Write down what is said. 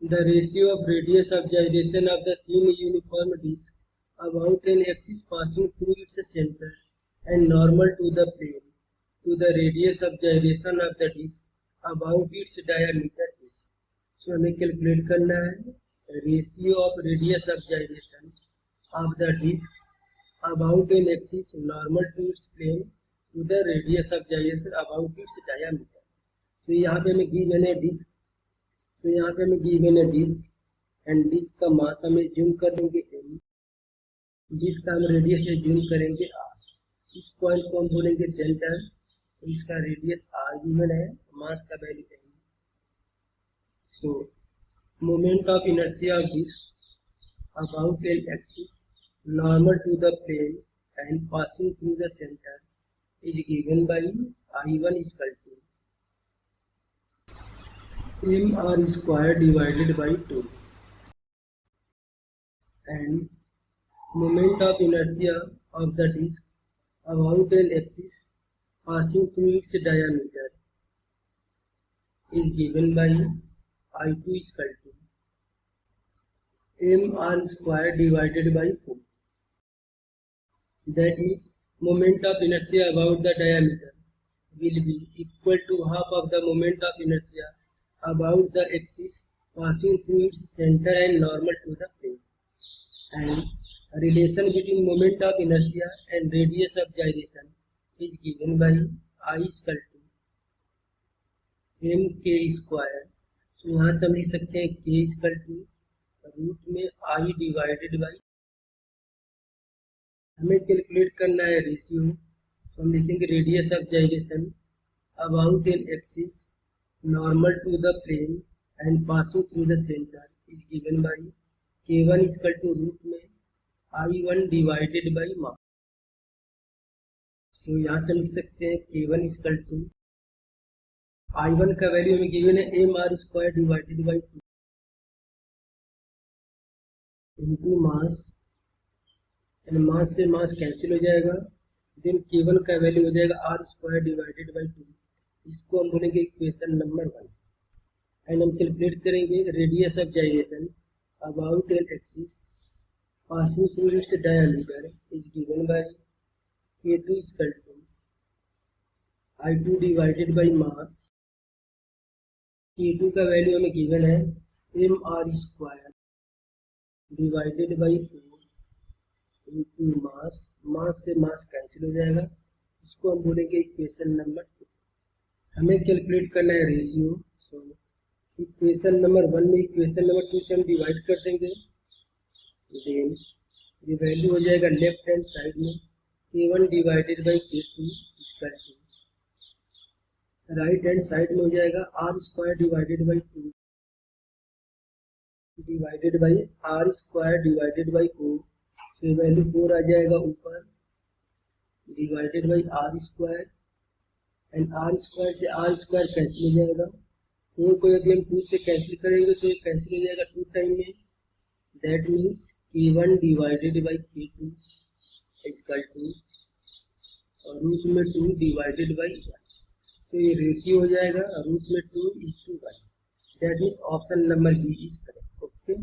The ratio of radius of gyration of the thin uniform disk about an axis passing through its center and normal to the plane to the radius of gyration of the disk about its diameter is. So हमें calculate करना है ratio of radius of gyration of the disk about an axis normal to its plane to the radius of gyration about its diameter. So यहाँ पे हमें given है disc, तो यहाँ पे हमें गिवन है डिस्क एंड डिस्क का मास हमें जूम कर देंगे एम, डिस्क का हम रेडियस से जूम करेंगे आर, इस पॉइंट को हम बोलेंगे सेंटर, तो इसका रेडियस आर गिवन है, मास का value M. So moment of inertia of disc about an axis normal to the plane and passing through the center is given by I1 is equal to mr square divided by 2 and moment of inertia of the disk about an axis passing through its diameter is given by I2 is equal to mr square divided by 4. That means moment of inertia about the diameter will be equal to half of the moment of inertia about the axis passing through its center and normal to the plane. And relation between moment of inertia and radius of gyration is given by I is equal to mk square. So यहाँ से हम लिख सकते हैं k is equal to root में I divided by, हमें calculate करना है रेशियो, तो हम लिखेंगे radius of gyration about an axis normal to the plane and passing through the centre is given by k1 is equal to root में I1 divided by मास. सो यहाँ से लिख सकते हैं k1 is equal to I1 का value हमें given है mr square divided bye 2 into mass, and mass से मास कैंसिल हो जाएगा, देन k1 का वैल्यू हो जाएगा r स्क्वायर डिवाइडेड बाय 2. इसको हम बोलेंगे इक्वेशन नंबर 1 एंड हम कैलकुलेट करेंगे radius of gyration about an axis passing through its diameter is given by k2 is equal to I2 divided by mass. k2 का value हमें given है mr square divided by 4 into mass, mass से mass cancel हो जाएगा, इसको हम बोलेंगे equation number 2. हमें कैलकुलेट करना है रेशियो, सो इक्वेशन नंबर 1 में इक्वेशन नंबर 2 से हम डिवाइड कर देंगे, देन ये वैल्यू हो जाएगा लेफ्ट हैंड साइड में k1 divided by k2 equal to, right hand side में हो जाएगा r square divided by 2 divided by r square divided by 4. तो वैल्यू 4 आ जाएगा ऊपर divided by r square, and r square से r स्क्वायर कैंसिल हो जाएगा, 4 को यदि हम 2 से कैंसिल करेंगे तो ये कैंसिल हो जाएगा 2 टाइम में, that means k1 divided by k2 equal to root में 2 डिवाइडेड बाई 1. तो ये रेशियो हो जाएगा रूट में 2 is to 1. That means option number B is correct.